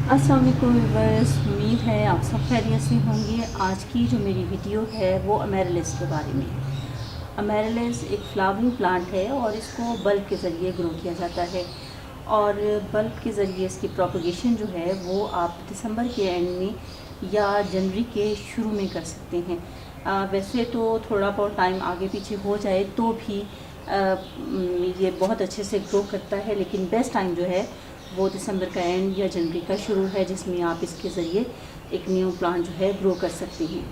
अस्सलाम वालेकुम व्यूअर्स, उम्मीद है आप सब खैरियत से होंगे। आज की जो मेरी वीडियो है वो अमेरिलिस के बारे में है। अमेरिलिस एक फ्लावरिंग प्लांट है और इसको बल्ब के ज़रिए ग्रो किया जाता है और बल्ब के ज़रिए इसकी प्रोपगेशन जो है वो आप दिसंबर के एंड में या जनवरी के शुरू में कर सकते हैं। वैसे तो थोड़ा बहुत टाइम आगे पीछे हो जाए तो भी ये बहुत अच्छे से ग्रो करता है, लेकिन बेस्ट टाइम जो है वो दिसंबर का एंड या जनवरी का शुरू है, जिसमें आप इसके ज़रिए एक न्यू प्लांट जो है ग्रो कर सकते हैं।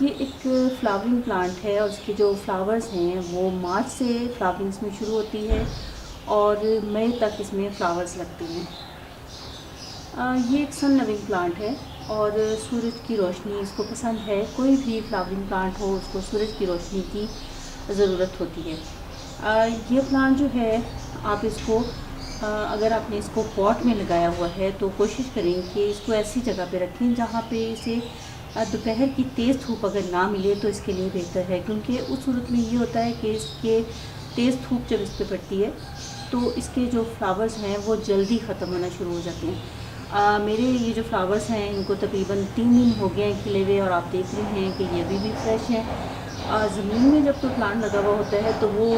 ये एक फ्लावरिंग प्लांट है और इसके जो फ्लावर्स हैं वो मार्च से फ्लावरिंग इसमें शुरू होती है और मई तक इसमें फ्लावर्स लगते हैं। ये एक सन लविंग प्लांट है और सूरज की रोशनी इसको पसंद है। कोई भी फ्लावरिंग प्लांट हो उसको सूरज की रोशनी की ज़रूरत होती है। ये प्लांट जो है आप इसको अगर आपने इसको पॉट में लगाया हुआ है तो कोशिश करें कि इसको ऐसी जगह पे रखें जहाँ पे इसे दोपहर की तेज़ धूप अगर ना मिले तो इसके लिए बेहतर है, क्योंकि उस सूरत में ये होता है कि इसके तेज़ धूप जब इस पर पड़ती है तो इसके जो फ्लावर्स हैं वो जल्दी ख़त्म होना शुरू हो जाते हैं। मेरे ये जो फ्लावर्स हैं इनको तकरीबन 3 दिन हो गए हैं खिले हुए और आप देख रहे हैं कि ये अभी भी फ्रेश हैं। ज़मीन में जब कोई प्लांट लगा हुआ होता है तो वो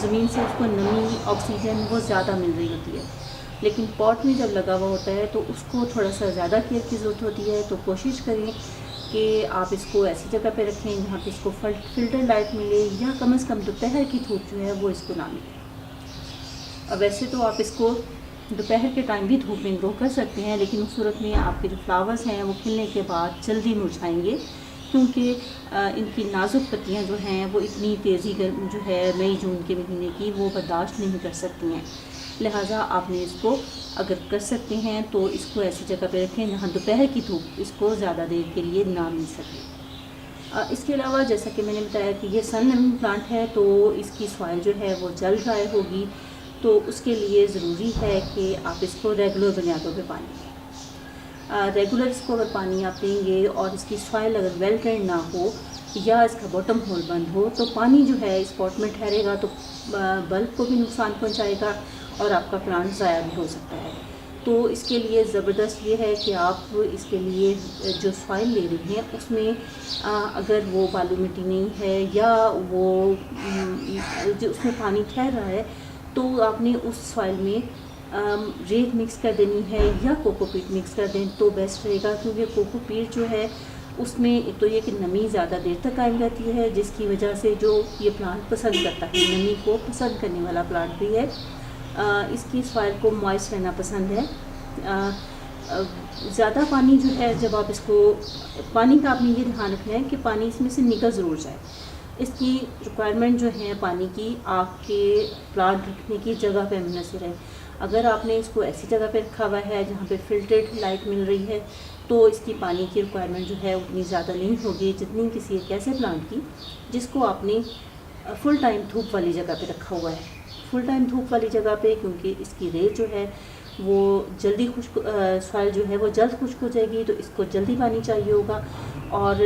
ज़मीन से उसको नमी ऑक्सीजन वो ज़्यादा मिल रही होती है, लेकिन पॉट में जब लगा हुआ होता है तो उसको थोड़ा सा ज़्यादा केयर की ज़रूरत होती है। तो कोशिश करें कि आप इसको ऐसी जगह पे रखें जहाँ पे इसको फिल्टर लाइट मिले या कम से कम दोपहर की धूप जो है वो इसको ना मिले। अब वैसे तो आप इसको दोपहर के टाइम भी धूप में ग्रो कर सकते हैं, लेकिन उस सूरत में आपके जो फ्लावर्स हैं वो खिलने के बाद जल्दी मुरझाएंगे, क्योंकि इनकी नाजुक पत्तियां जो हैं वो इतनी तेज़ी जो है मई जून के महीने की वो बर्दाश्त नहीं कर सकती हैं। लिहाजा आपने इसको अगर कर सकते हैं तो इसको ऐसी जगह पे रखें जहाँ दोपहर की धूप इसको ज़्यादा देर के लिए ना मिल सके। इसके अलावा जैसा कि मैंने बताया कि ये सन लविंग प्लांट है तो इसकी सॉइल जो है वो जल्द ड्राई होगी, तो उसके लिए ज़रूरी है कि आप इसको रेगुलर बुनियादों पे पानी दें। रेगुलर इसको अगर पानी आप देंगे और इसकी सॉइल अगर वेल ड्रेन्ड ना हो या इसका बॉटम होल बंद हो तो पानी जो है इस पॉट में ठहरेगा तो बल्ब को भी नुकसान पहुंचाएगा और आपका प्लांट ज़ाया भी हो सकता है। तो इसके लिए ज़बरदस्त ये है कि आप इसके लिए जो सॉइल ले रही हैं उसमें अगर वो बालू मिट्टी नहीं है या वो जो उसमें पानी ठहर रहा है तो आपने उस सॉइल में रेत मिक्स कर देनी है या कोकोपीट मिक्स कर दें तो बेस्ट रहेगा, क्योंकि कोकोपीट जो है उसमें एक तो ये कि नमी ज़्यादा देर तक कायम रहती है, जिसकी वजह से जो ये प्लांट पसंद करता है, नमी को पसंद करने वाला प्लांट भी है। इसकी सॉइल को मॉइस्ट रहना पसंद है। ज़्यादा पानी जो है जब आप इसको पानी का आपने ये ध्यान रखना है कि पानी इसमें से निकल ज़रूर जाए। इसकी रिक्वायरमेंट जो है पानी की आपके प्लांट रखने की जगह पे मुनहसर है। अगर आपने इसको ऐसी जगह पे रखा हुआ है जहाँ पे फिल्टर्ड लाइट मिल रही है तो इसकी पानी की रिक्वायरमेंट जो है उतनी ज़्यादा नहीं होगी जितनी किसी एक ऐसे प्लांट की जिसको आपने फुल टाइम धूप वाली जगह पे रखा हुआ है। फुल टाइम धूप वाली जगह पे क्योंकि इसकी रेत जो है वो जल्दी खुश्क सॉइल जो है वो जल्द खुश्क हो जाएगी, तो इसको जल्दी पानी चाहिए होगा। और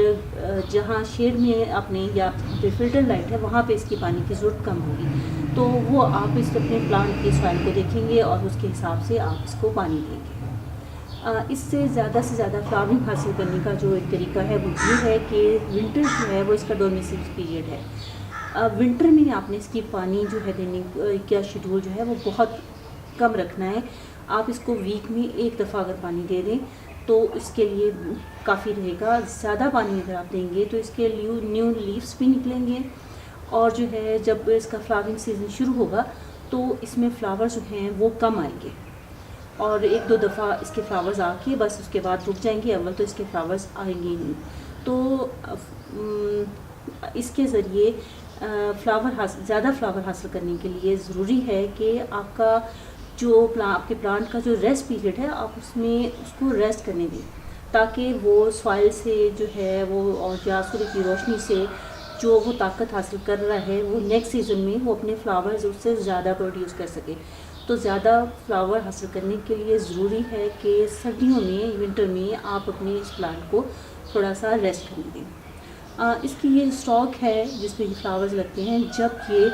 जहाँ शेड में आपने या जो फिल्टर लाइट है वहाँ पे इसकी पानी की ज़रूरत कम होगी, तो वो आप इस अपने प्लांट की सॉइल को देखेंगे और उसके हिसाब से आप इसको पानी देंगे। इससे ज़्यादा से ज़्यादा फ्लावरिंग हासिल करने का जो एक तरीका है वो ये है कि विंटर जो है वो इसका डोर्मेंसी पीरियड है। विंटर में आपने इसकी पानी जो है देने का शेड्यूल जो है वो बहुत कम रखना है। आप इसको वीक में एक दफ़ा अगर पानी दे दें तो इसके लिए काफ़ी रहेगा। ज़्यादा पानी अगर आप देंगे तो इसके न्यू लीव्स भी निकलेंगे और जो है जब इसका फ्लावरिंग सीज़न शुरू होगा तो इसमें फ्लावर्स जो हैं वो कम आएंगे और एक दो दफ़ा इसके फ्लावर्स आके बस उसके बाद रुक जाएंगे। अव्वल तो इसके फ्लावर्स आएंगे ही नहीं। तो इसके ज़रिए ज़्यादा फ्लावर हासिल करने के लिए ज़रूरी है कि आपका जो आपके प्लांट का जो रेस्ट पीरियड है आप उसमें उसको रेस्ट करने दें, ताकि वो सॉइल से जो है वो और या सूरज की रोशनी से जो वो ताकत हासिल कर रहा है वो नेक्स्ट सीज़न में वो अपने फ्लावर्स उससे ज़्यादा प्रोड्यूस कर सके। तो ज़्यादा फ्लावर हासिल करने के लिए ज़रूरी है कि सर्दियों में विंटर में आप अपने इस प्लांट को थोड़ा सा रेस्ट करने दें। इसकी ये स्टॉक है जिसमें ये फ्लावर्स लगते हैं, जब ये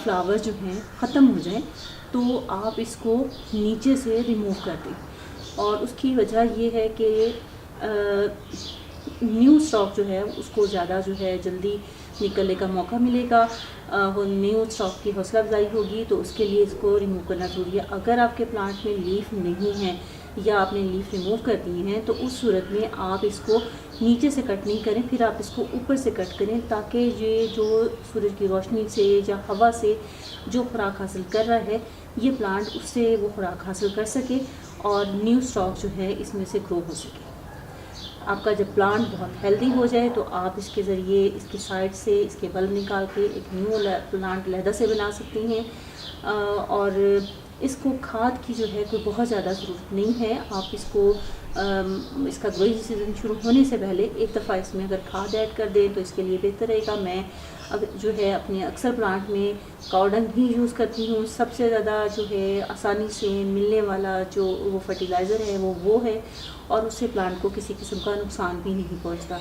फ्लावर्स जो हैं ख़त्म हो जाएं तो आप इसको नीचे से रिमूव कर दें। और उसकी वजह ये है कि न्यू स्टॉक जो है उसको ज़्यादा जो है जल्दी निकलने का मौका मिलेगा, न्यू स्टॉक की हौसला अफजाई होगी, तो उसके लिए इसको रिमूव करना ज़रूरी है। अगर आपके प्लांट में लीफ नहीं है या आपने लीफ रिमूव कर दी हैं तो उस सूरत में आप इसको नीचे से कट नहीं करें, फिर आप इसको ऊपर से कट करें, ताकि ये जो सूरज की रोशनी से या हवा से जो खुराक हासिल कर रहा है ये प्लांट उससे वो खुराक हासिल कर सके और न्यू स्टॉक जो है इसमें से ग्रो हो सके। आपका जब प्लांट बहुत हेल्दी हो जाए तो आप इसके ज़रिए इसकी साइड से इसके बल्ब निकाल के एक न्यू प्लांट लहदा से बना सकती हैं। और इसको खाद की जो है कोई बहुत ज़्यादा ज़रूरत नहीं है। आप इसको इसका ग्रोइंग सीज़न शुरू होने से पहले एक दफ़ा इसमें अगर खाद ऐड कर दें तो इसके लिए बेहतर रहेगा। मैं अब जो है अपने अक्सर प्लांट में काउडंग ही यूज़ करती हूँ। सबसे ज़्यादा जो है आसानी से मिलने वाला जो वो फर्टिलाइज़र है वो है, और उससे प्लांट को किसी किस्म का नुकसान भी नहीं पहुँचता।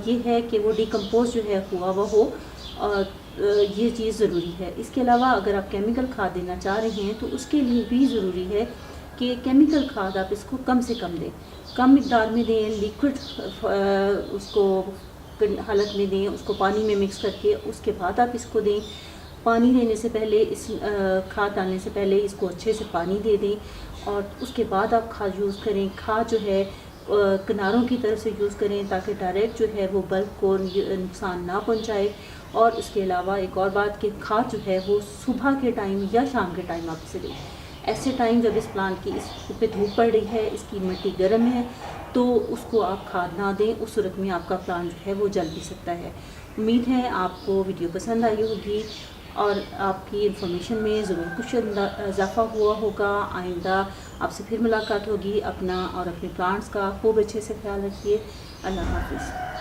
ये है कि वो डिकम्पोज जो है हुआ वो हो, और ये चीज़ ज़रूरी है। इसके अलावा अगर आप केमिकल खाद देना चाह रहे हैं तो उसके लिए भी ज़रूरी है कि केमिकल खाद आप इसको कम से कम दें, कम मिक़दार में दें, लिक्विड उसको हालत में दें, उसको पानी में मिक्स करके उसके बाद आप इसको दें। पानी देने से पहले इस खाद डालने से पहले इसको अच्छे से पानी दे दें और उसके बाद आप खाद यूज़ करें। खाद जो है किनारों की तरफ से यूज़ करें ताकि डायरेक्ट जो है वो बल्ब को नुकसान ना पहुंचाए। और उसके अलावा एक और बात कि खाद जो है वो सुबह के टाइम या शाम के टाइम आप इसे दें। ऐसे टाइम जब इस प्लांट की इस पे धूप पड़ रही है, इसकी मिट्टी गर्म है, तो उसको आप खाद ना दें। उस सूरत में आपका प्लांट जो है वो जल भी सकता है। उम्मीद है आपको वीडियो पसंद आई होगी और आपकी इन्फॉर्मेशन में ज़रूर कुछ इजाफ़ा हुआ होगा। आइंदा आपसे फिर मुलाकात होगी। अपना और अपने प्लांट्स का खूब अच्छे से ख्याल रखिए। अल्लाह हाफ़िज़।